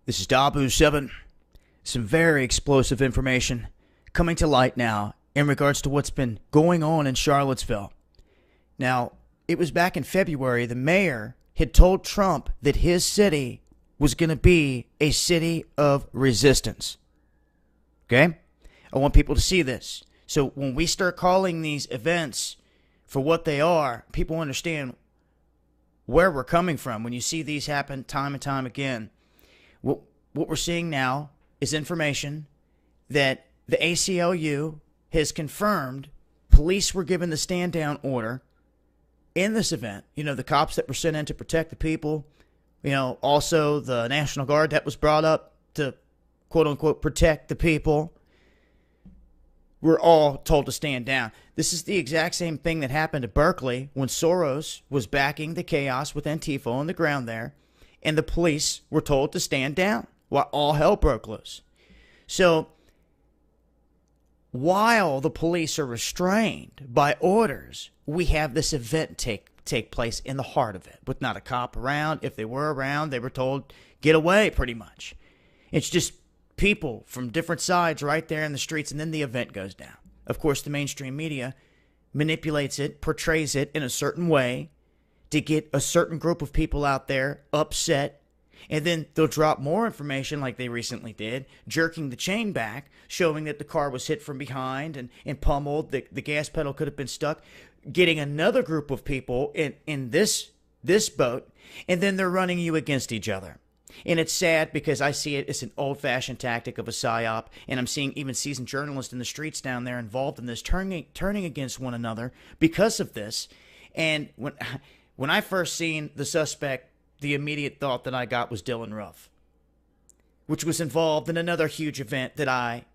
This is Dabu7. Some very explosive information coming to light now in regards to what's been going on in Charlottesville. Now, it was back in February, the mayor had told Trump that his city was going to be a city of resistance. Okay? I want people to see this. So when we start calling these events for what they are, people understand where we're coming from. When you see these happen time and time again, what we're seeing now is information that the ACLU has confirmed police were given the stand down order in this event. You know, the cops that were sent in to protect the people, you know, also the National Guard that was brought up to quote unquote protect the people, were all told to stand down. This is the exact same thing that happened at Berkeley when Soros was backing the chaos with Antifa on the ground there, and the police were told to stand down while all hell broke loose. So while the police are restrained by orders, we have this event take place in the heart of it, with not a cop around. If they were around, they were told, get away, pretty much. It's just people from different sides right there in the streets, and then the event goes down. Of course, the mainstream media manipulates it, portrays it in a certain way to get a certain group of people out there upset, and then they'll drop more information like they recently did, jerking the chain back, showing that the car was hit from behind and pummeled, the gas pedal could have been stuck, getting another group of people in this boat, and then they're running you against each other. And it's sad because I see it as an old-fashioned tactic of a psyop, and I'm seeing even seasoned journalists in the streets down there involved in this, turning against one another because of this. And when I first seen the suspect, the immediate thought that I got was Dylan Ruff, which was involved in another huge event that I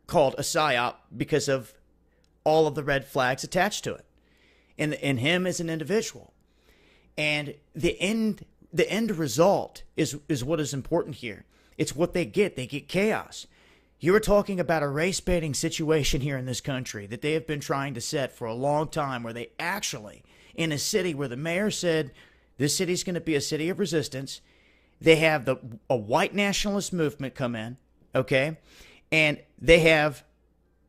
called a psyop because of all of the red flags attached to it, and him as an individual. And the end result is what is important here. It's what they get. They get chaos. You were talking about a race-baiting situation here in this country that they have been trying to set for a long time, where they actually, in a city where the mayor said this city's going to be a city of resistance, they have a white nationalist movement come in, okay? And they have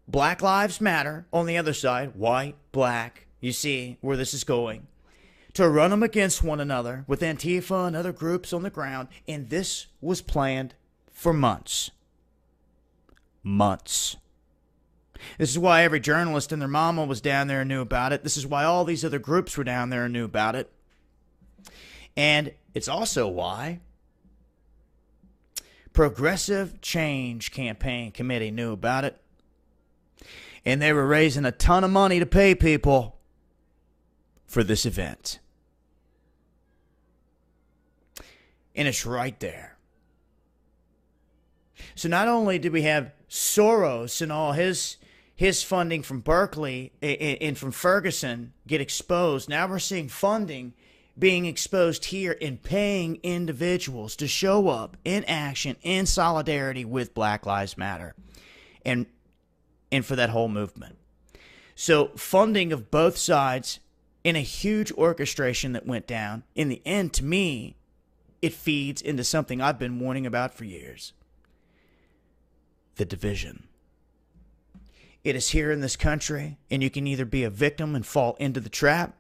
Black Lives Matter on the other side, white, black, you see where this is going, to run them against one another with Antifa and other groups on the ground. And this was planned for months. Months. This is why every journalist and their mama was down there and knew about it. This is why all these other groups were down there and knew about it. And it's also why Progressive Change Campaign Committee knew about it. And they were raising a ton of money to pay people for this event. And it's right there. So not only did we have Soros and all his funding from Berkeley and from Ferguson get exposed, now we're seeing funding being exposed here and paying individuals to show up in action, in solidarity with Black Lives Matter and for that whole movement. So funding of both sides in a huge orchestration that went down. In the end, to me, it feeds into something I've been warning about for years. The division. It is here in this country, and you can either be a victim and fall into the trap,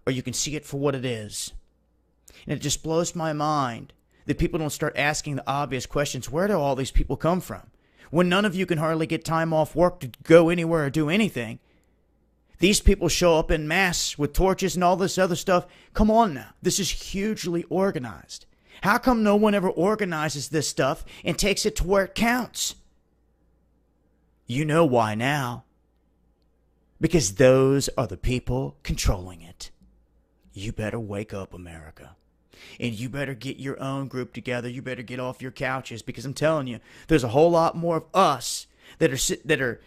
or you can see it for what it is. And it just blows my mind that people don't start asking the obvious questions. Where do all these people come from? When none of you can hardly get time off work to go anywhere or do anything, these people show up in mass with torches and all this other stuff. Come on now. This is hugely organized. How come no one ever organizes this stuff and takes it to where it counts? You know why now. Because those are the people controlling it. You better wake up, America. And you better get your own group together. You better get off your couches, because I'm telling you, there's a whole lot more of us that are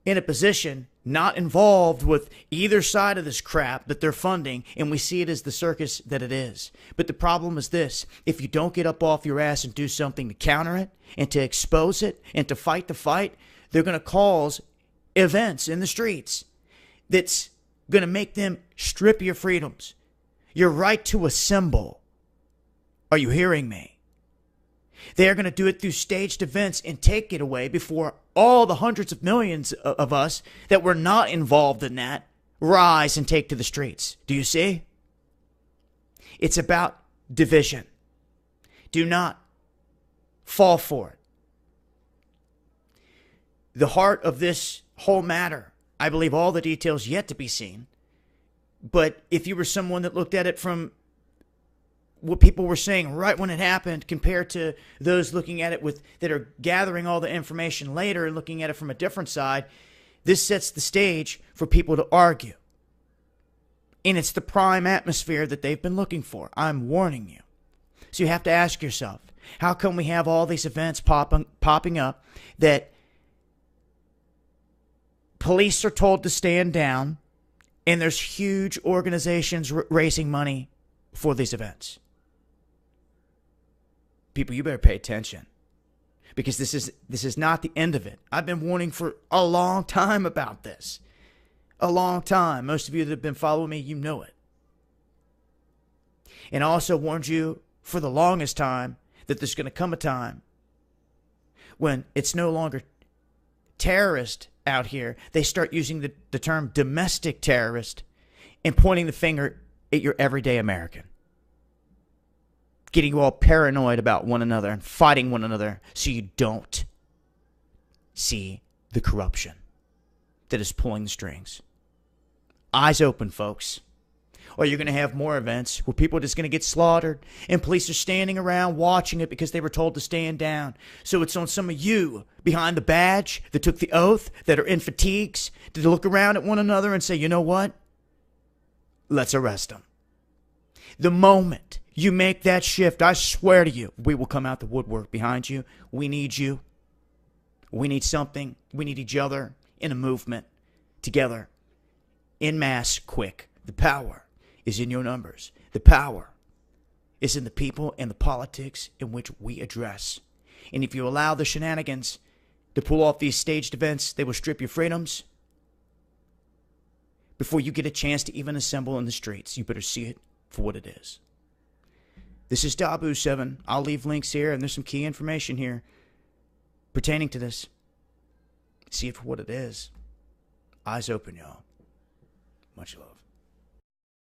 in a position not involved with either side of this crap that they're funding, and we see it as the circus that it is. But the problem is this: if you don't get up off your ass and do something to counter it and to expose it and to fight the fight, they're going to cause events in the streets that's going to make them strip your freedoms, your right to assemble. Are you hearing me? They are going to do it through staged events and take it away before all the hundreds of millions of us that were not involved in that rise and take to the streets. Do you see? It's about division. Do not fall for it. The heart of this whole matter, I believe all the details yet to be seen. But if you were someone that looked at it from what people were saying right when it happened compared to those looking at it that are gathering all the information later and looking at it from a different side, this sets the stage for people to argue. And it's the prime atmosphere that they've been looking for. I'm warning you. So you have to ask yourself, how come we have all these events popping up that police are told to stand down, and there's huge organizations raising money for these events? People, you better pay attention, because this is not the end of it. I've been warning for a long time about this. A long time. Most of you that have been following me, you know it. And I also warned you for the longest time that there's going to come a time when it's no longer terrorist out here. They start using the term domestic terrorist and pointing the finger at your everyday American. Getting you all paranoid about one another and fighting one another so you don't see the corruption that is pulling the strings. Eyes open, folks. Or you're going to have more events where people are just going to get slaughtered and police are standing around watching it because they were told to stand down. So it's on some of you behind the badge that took the oath, that are in fatigues, to look around at one another and say, you know what? Let's arrest them. The moment you make that shift, I swear to you, we will come out the woodwork behind you. We need you. We need something. We need each other in a movement together, en masse, quick. The power is in your numbers. The power is in the people and the politics in which we address. And if you allow the shenanigans to pull off these staged events, they will strip your freedoms before you get a chance to even assemble in the streets. You better see it for what it is. This is Dabu7. I'll leave links here, and there's some key information here pertaining to this. See it for what it is. Eyes open, y'all. Much love.